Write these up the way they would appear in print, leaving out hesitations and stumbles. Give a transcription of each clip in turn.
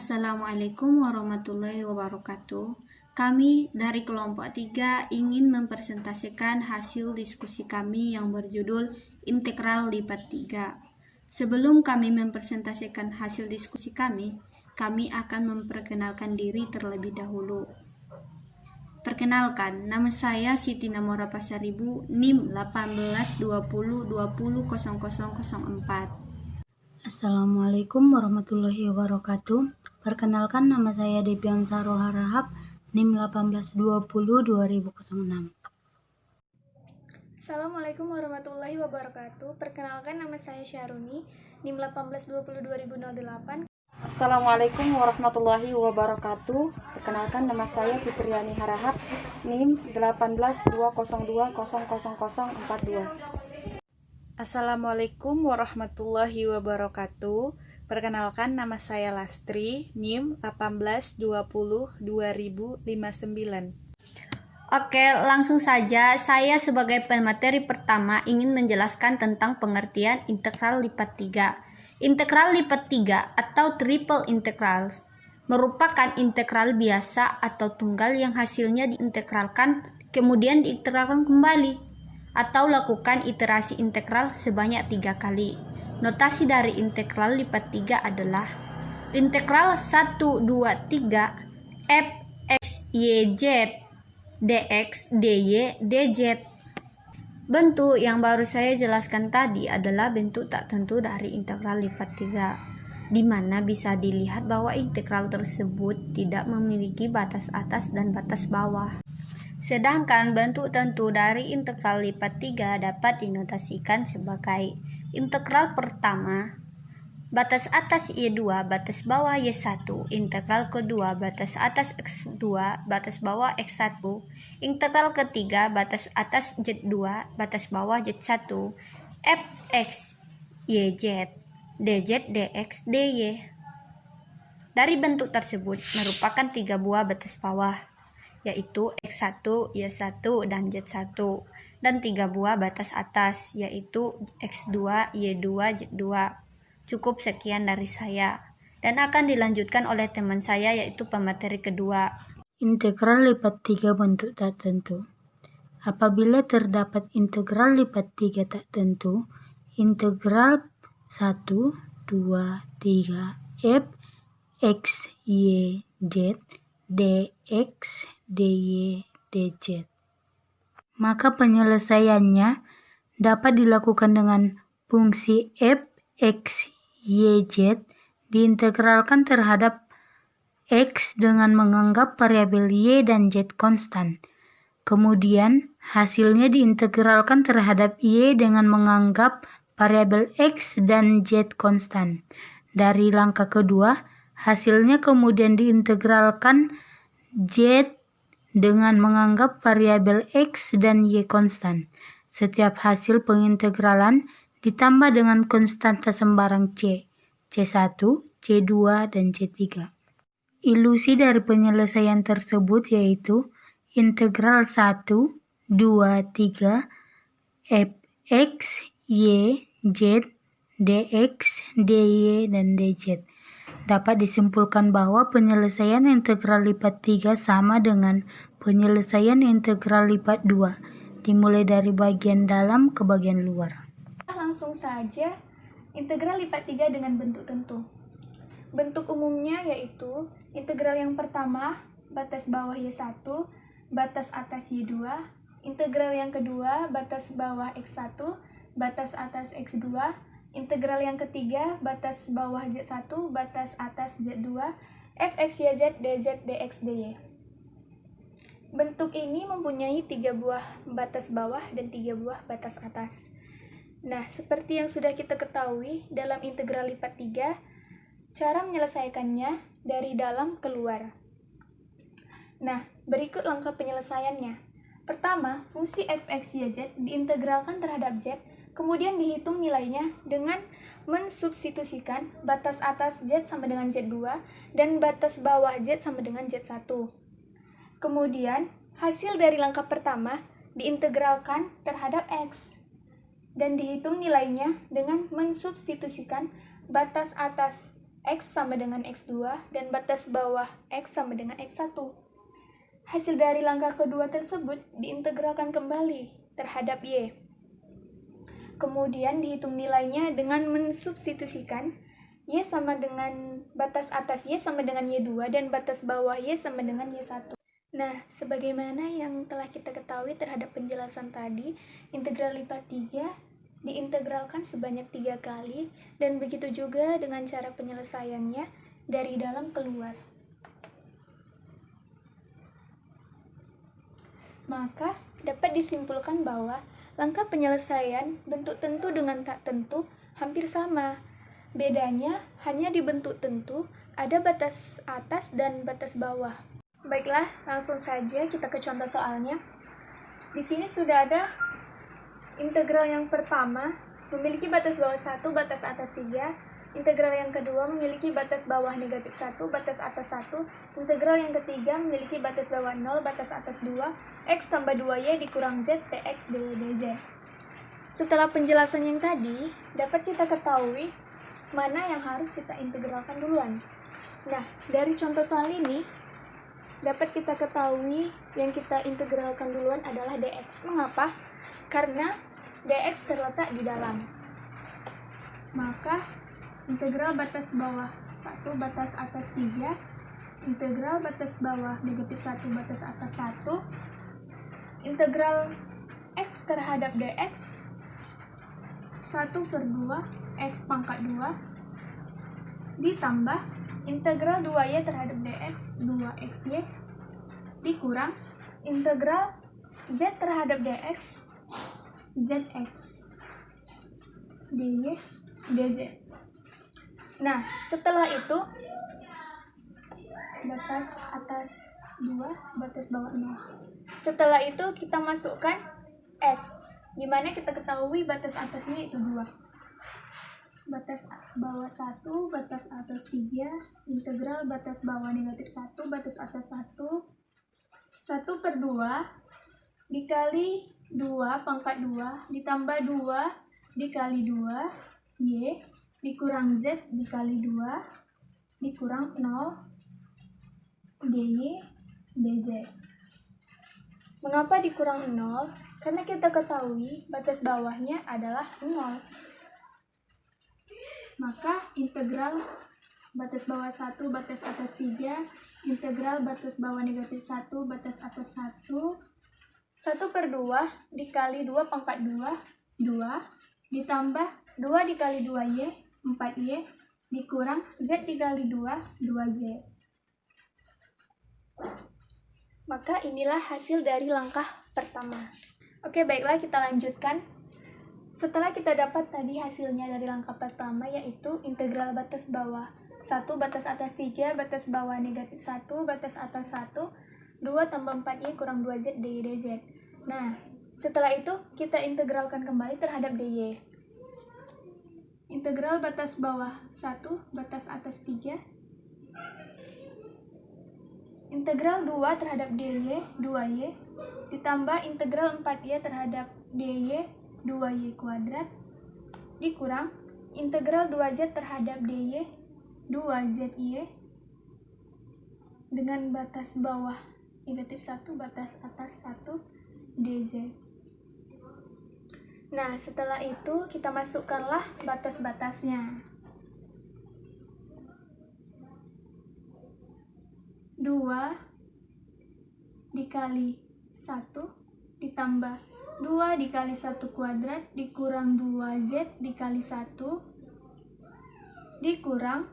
Assalamualaikum warahmatullahi wabarakatuh. Kami dari kelompok 3 ingin mempresentasikan hasil diskusi kami yang berjudul Integral lipat 3. Sebelum kami mempresentasikan hasil diskusi kami akan memperkenalkan diri terlebih dahulu. Perkenalkan, nama saya Siti Namora Pasaribu, NIM 182020200004. Assalamualaikum warahmatullahi wabarakatuh. Perkenalkan, nama saya Devi Amsaro Harahap, NIM 18202006. Assalamualaikum warahmatullahi wabarakatuh. Perkenalkan, nama saya Syaruni, NIM 18202008. Assalamualaikum warahmatullahi wabarakatuh. Perkenalkan, nama saya Fitriani Harahap, NIM 1820200042. Assalamualaikum warahmatullahi wabarakatuh. Perkenalkan, nama saya Lastri, NIM 18202059. Oke, langsung saja. Saya sebagai pemateri pertama ingin menjelaskan tentang pengertian integral lipat 3. Integral lipat 3 atau triple integrals merupakan integral biasa atau tunggal yang hasilnya diintegralkan kemudian diintegralkan kembali, atau lakukan iterasi integral sebanyak 3 kali. Notasi dari integral lipat 3 adalah integral 1, 2, 3 f x y z dx dy dz. Bentuk yang baru saya jelaskan tadi adalah bentuk tak tentu dari integral lipat 3, di mana bisa dilihat bahwa integral tersebut tidak memiliki batas atas dan batas bawah. Sedangkan bentuk tentu dari integral lipat 3 dapat dinotasikan sebagai integral pertama, batas atas Y2, batas bawah Y1, integral kedua, batas atas X2, batas bawah X1, integral ketiga, batas atas Z2, batas bawah Z1, fx, YZ, dz, dx, dy. Dari bentuk tersebut merupakan 3 buah batas bawah, yaitu X1, Y1, dan Z1, dan 3 buah batas atas, yaitu X2, Y2, Z2. Cukup sekian dari saya, dan akan dilanjutkan oleh teman saya, yaitu pemateri kedua. Integral lipat 3 bentuk tak tentu. Apabila terdapat integral lipat 3 tak tentu, integral 1, 2, 3 f x, y, z, dx, dy, dz. Maka penyelesaiannya dapat dilakukan dengan fungsi f, x, y, z diintegralkan terhadap x dengan menganggap variabel y dan z konstan. Kemudian hasilnya diintegralkan terhadap y dengan menganggap variabel x dan z konstan. Dari langkah kedua, hasilnya kemudian diintegralkan z dengan menganggap variabel x dan y konstan. Setiap hasil pengintegralan ditambah dengan konstanta sembarang c, C1, C2, dan C3. Ilusi dari penyelesaian tersebut yaitu integral 1, 2, 3 fx, y, z, dx, dy, dan dz. Dapat disimpulkan bahwa penyelesaian integral lipat 3 sama dengan penyelesaian integral lipat 2, dimulai dari bagian dalam ke bagian luar. Langsung saja, integral lipat 3 dengan bentuk tentu. Bentuk umumnya yaitu integral yang pertama, batas bawah Y1, batas atas Y2, integral yang kedua, batas bawah X1, batas atas X2, integral yang ketiga, batas bawah Z1, batas atas Z2, fx, yz, dz, dx, dy. Bentuk ini mempunyai 3 buah batas bawah dan 3 buah batas atas. Nah, seperti yang sudah kita ketahui, dalam integral lipat 3, cara menyelesaikannya dari dalam keluar. Nah, berikut langkah penyelesaiannya. Pertama, fungsi fx, yz diintegralkan terhadap z, kemudian dihitung nilainya dengan mensubstitusikan batas atas z sama dengan z2 dan batas bawah z sama dengan z1. Kemudian, hasil dari langkah pertama diintegralkan terhadap x dan dihitung nilainya dengan mensubstitusikan batas atas X sama dengan X2 dan batas bawah X sama dengan X1. Hasil dari langkah kedua tersebut diintegralkan kembali terhadap Y. Kemudian dihitung nilainya dengan mensubstitusikan Y sama dengan batas atas Y sama dengan Y2 dan batas bawah Y sama dengan Y1. Nah, sebagaimana yang telah kita ketahui terhadap penjelasan tadi, integral lipat 3 diintegralkan sebanyak 3 kali, dan begitu juga dengan cara penyelesaiannya dari dalam keluar. Maka, dapat disimpulkan bahwa langkah penyelesaian bentuk tentu dengan tak tentu hampir sama. Bedanya hanya di bentuk tentu ada batas atas dan batas bawah. Baiklah, langsung saja kita ke contoh soalnya. Di sini sudah ada integral yang pertama memiliki batas bawah 1, batas atas 3. Integral yang kedua memiliki batas bawah negatif 1, batas atas 1. Integral yang ketiga memiliki batas bawah 0, batas atas 2. X tambah 2Y dikurang Z PX dy dz. Setelah penjelasan yang tadi, dapat kita ketahui mana yang harus kita integralkan duluan. Nah, dari contoh soal ini, dapat kita ketahui yang kita integralkan duluan adalah dx. Mengapa? Karena dx terletak di dalam. Maka integral batas bawah 1 batas atas 3, integral batas bawah negatif 1 batas atas 1, integral x terhadap dx 1/2 x pangkat 2 ditambah integral 2y terhadap dx 2xy dikurang integral z terhadap dx zx dy dz. Nah, setelah itu batas atas 2, batas bawah 0. Setelah itu kita masukkan x, dimana kita ketahui batas atasnya itu 2. Batas bawah 1, batas atas 3, integral batas bawah negatif 1, batas atas 1, 1/2 dikali 2 pangkat 2 ditambah 2 dikali 2 y dikurang z dikali 2 dikurang 0 dy dz. Mengapa dikurang 0? Karena kita ketahui batas bawahnya adalah 0. Maka integral batas bawah 1 batas atas 3, integral batas bawah negatif 1 batas atas 1, 1/2 dikali 2 pangkat 2 ditambah 2 dikali 2y 4y dikurang z dikali 2 2z. Maka inilah hasil dari langkah pertama. Oke, baiklah kita lanjutkan. Setelah kita dapat tadi hasilnya dari langkah pertama, yaitu integral batas bawah 1 batas atas 3 batas bawah negatif 1 batas atas 1, 2 tambah 4y kurang 2z dy dz. Nah, setelah itu kita integralkan kembali terhadap dy. Integral batas bawah 1 batas atas 3, integral 2 terhadap dy 2y ditambah integral 4y terhadap dy 2y kuadrat dikurang integral 2z terhadap dy 2zy dengan batas bawah negatif 1 batas atas 1 dz. Nah, setelah itu kita masukkanlah batas-batasnya. 2 dikali 1 ditambah 2 dikali 1 kuadrat dikurang 2z dikali 1 dikurang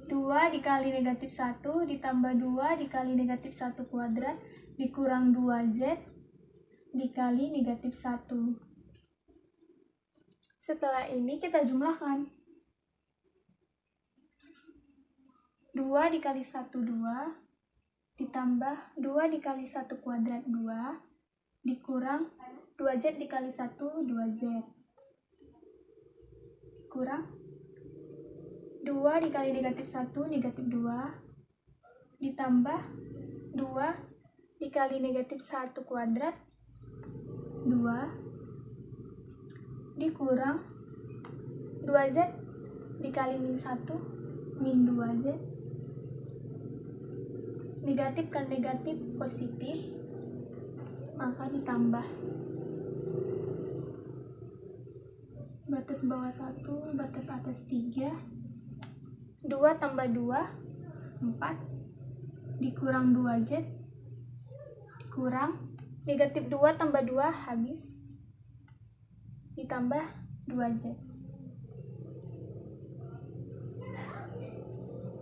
2 dikali negatif 1 ditambah 2 dikali negatif 1 kuadrat dikurang 2z dikali negatif 1. Setelah ini kita jumlahkan. 2 dikali 1 2 ditambah 2 dikali 1 kuadrat 2 dikurang 2z dikali 1 2z dikurang 2 dikali negatif 1 negatif 2 ditambah 2 dikali negatif 1 kuadrat 2 dikurang 2z dikali min 1 min 2Z. Negatif kali negatif positif, maka ditambah. Batas bawah 1, batas atas 3. 2 tambah 2, 4. Dikurang 2Z. Dikurang. Negatif 2 tambah 2, habis. Ditambah 2Z.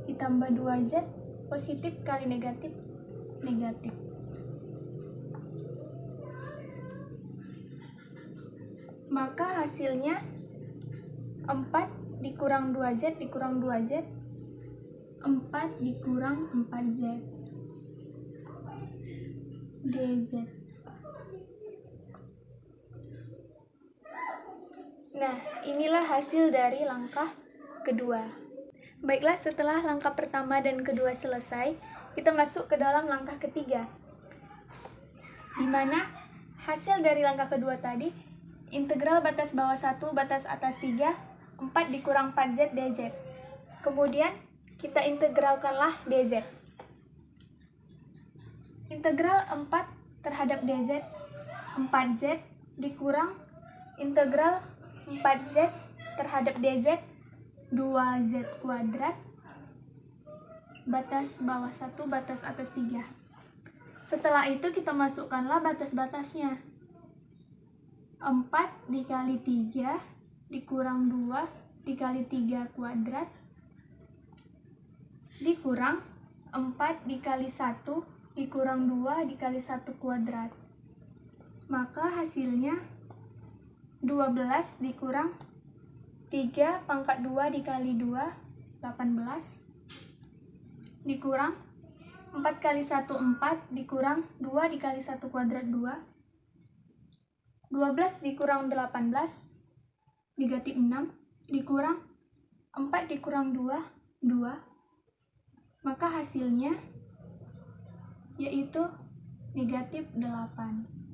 Ditambah 2Z, positif kali negatif, negatif. Maka hasilnya 4 dikurang 2Z dikurang 2Z, 4 dikurang 4Z, DZ. Nah, inilah hasil dari langkah kedua. Baiklah, setelah langkah pertama dan kedua selesai, kita masuk ke dalam langkah ketiga, di mana hasil dari langkah kedua tadi, integral batas bawah 1, batas atas 3, 4 dikurang 4Z dz. Kemudian, kita integralkanlah dz. Integral 4 terhadap dz, 4Z dikurang integral 4Z terhadap dz, 2Z kuadrat, batas bawah 1, batas atas 3. Setelah itu kita masukkanlah batas-batasnya. 4 dikali 3 dikurang 2 dikali 3 kuadrat, dikurang 4 dikali 1 dikurang 2 dikali 1 kuadrat. Maka hasilnya 12 dikurang 3 pangkat 2 dikali 2, 18. Dikurang 4 kali 1, 4. Dikurang 2 dikali 1 kuadrat, 2. 12 dikurang 18, negatif 6. Dikurang 4 dikurang 2, 2. Maka hasilnya yaitu negatif 8.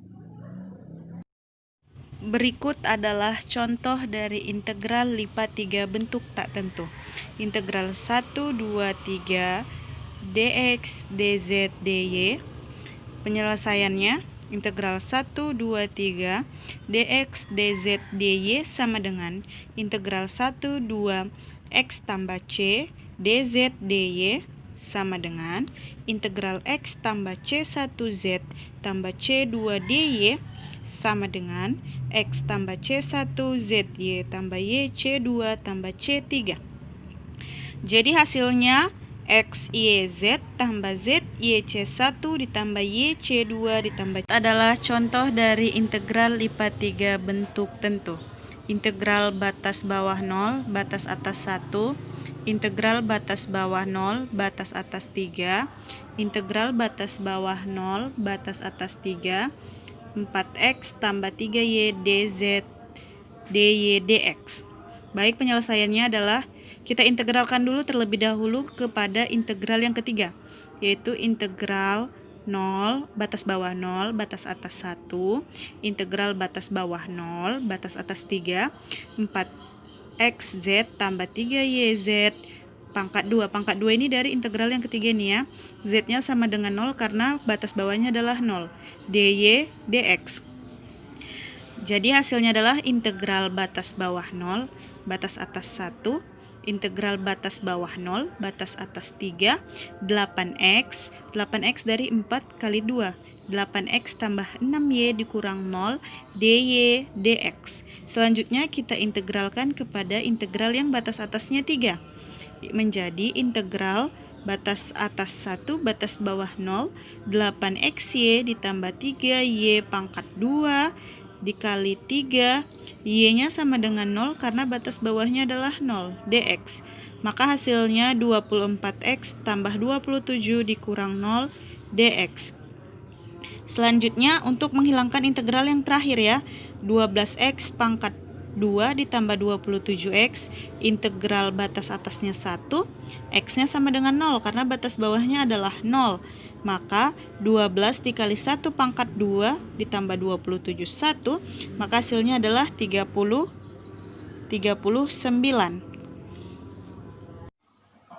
Berikut adalah contoh dari integral lipat 3 bentuk tak tentu. Integral 1, 2, 3 dx, dz, dy. Penyelesaiannya, integral 1, 2, 3 dx, dz, dy sama dengan integral 1, 2 x tambah c, dz, dy sama dengan integral x tambah c1z tambah c2 dy sama dengan x tambah c1 zy tambah y c2 tambah c3. Jadi hasilnya x y z tambah z y c1 ditambah y c2 ditambah adalah contoh dari integral lipat 3 bentuk tentu. Integral batas bawah 0, batas atas 1, integral batas bawah 0, batas atas 3, integral batas bawah 0, batas atas 3, 4x tambah 3y dz dy dx. Baik, penyelesaiannya adalah kita integralkan dulu terlebih dahulu kepada integral yang ketiga, yaitu integral 0, batas bawah 0, batas atas 1, integral batas bawah 0, batas atas 3, 4xz tambah 3yz pangkat 2. Pangkat 2 ini dari integral yang ketiga nih ya. Z-nya sama dengan 0 karena batas bawahnya adalah 0. dy dx. Jadi hasilnya adalah integral batas bawah 0, batas atas 1, integral batas bawah 0, batas atas 3, 8x. 8x dari 4 kali 2. 8x tambah 6y dikurang 0 dy dx. Selanjutnya kita integralkan kepada integral yang batas atasnya 3. Menjadi integral batas atas 1, batas bawah 0, 8xy ditambah 3y pangkat 2 dikali 3, y-nya sama dengan 0 karena batas bawahnya adalah 0, dx. Maka hasilnya 24x tambah 27 dikurang 0, dx. Selanjutnya untuk menghilangkan integral yang terakhir ya, 12x pangkat 2 ditambah 27x, integral batas atasnya 1, x-nya sama dengan 0 karena batas bawahnya adalah 0. Maka 12 dikali 1 pangkat 2 ditambah 27 1, maka hasilnya adalah 39.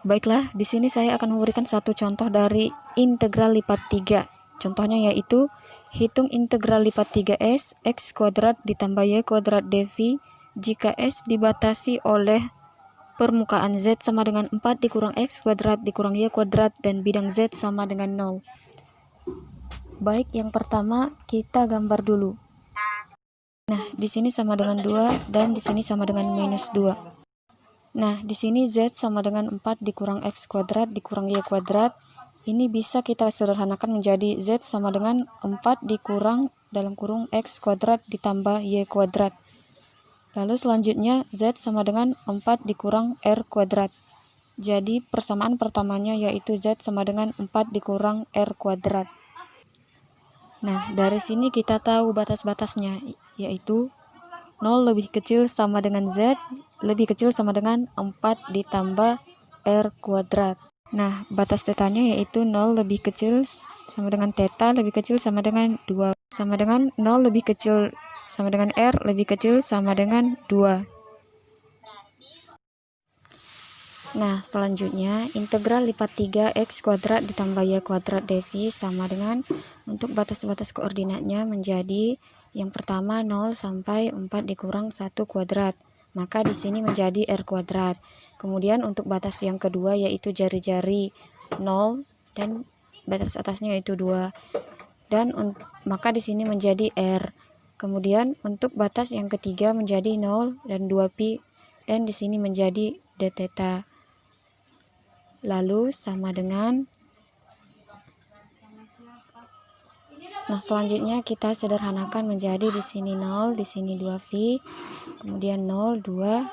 Baiklah, di sini saya akan memberikan satu contoh dari integral lipat 3. Contohnya yaitu hitung integral lipat 3s x kuadrat ditambah y kuadrat dv jika s dibatasi oleh permukaan z sama dengan 4 dikurang x kuadrat dikurang y kuadrat dan bidang z sama dengan 0. Baik, yang pertama kita gambar dulu. Nah, di sini sama dengan 2 dan di sini sama dengan minus 2. Nah, di sini z sama dengan 4 dikurang x kuadrat dikurang y kuadrat. Ini bisa kita sederhanakan menjadi z sama dengan 4 dikurang dalam kurung x kuadrat ditambah y kuadrat. Lalu selanjutnya z sama dengan 4 dikurang r kuadrat. Jadi persamaan pertamanya yaitu z sama dengan 4 dikurang r kuadrat. Nah, dari sini kita tahu batas-batasnya, yaitu 0 lebih kecil sama dengan z, lebih kecil sama dengan 4 ditambah r kuadrat. Nah, batas tetanya yaitu 0 lebih kecil sama dengan theta, lebih kecil sama dengan 2, sama dengan 0 lebih kecil sama dengan r, lebih kecil sama dengan 2. Nah, selanjutnya integral lipat 3x kuadrat ditambah y kuadrat dv sama dengan, untuk batas-batas koordinatnya menjadi yang pertama 0 sampai 4 dikurang 1 kuadrat. Maka di sini menjadi r kuadrat. Kemudian untuk batas yang kedua yaitu jari-jari 0 dan batas atasnya yaitu 2. Dan maka di sini menjadi r. Kemudian untuk batas yang ketiga menjadi 0 dan 2pi dan di sini menjadi d theta. Lalu sama dengan, nah selanjutnya kita sederhanakan menjadi di sini 0, di sini 2v, kemudian 0, 2,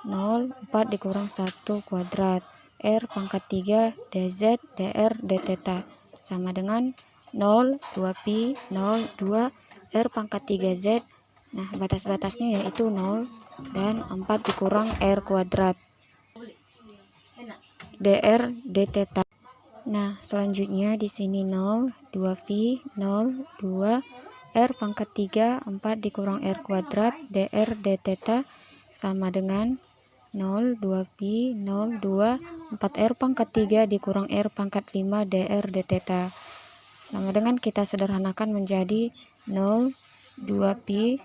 0, 4 dikurang 1 kuadrat, r pangkat 3 dz dr d theta sama dengan 0, 2pi, 0, 2, r pangkat 3z. Nah, batas-batasnya yaitu 0 dan 4 dikurang r kuadrat dr d theta. Nah, selanjutnya di sini 0, 2v, 0, 2, r pangkat 3, 4 dikurang r kuadrat, dr d theta sama dengan 0, 2pi, 0, 2, 4r pangkat 3 dikurang r pangkat 5, dr d theta. Sama dengan kita sederhanakan menjadi 0, 2pi,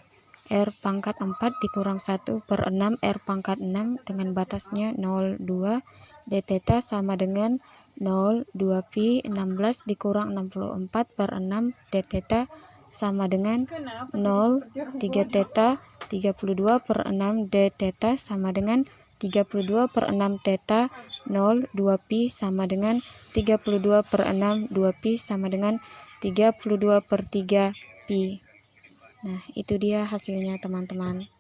r pangkat 4 dikurang 1 per 6 r pangkat 6 dengan batasnya 0, 2, d theta sama dengan 0, 2pi, 16 dikurang 64 per 6 d theta sama dengan 0, 3 theta, 32 per 6 d theta sama dengan 32 per 6 theta, 0, 2pi sama dengan 32 per 6, 2pi sama dengan 32 per 3 pi. Nah, itu dia hasilnya teman-teman.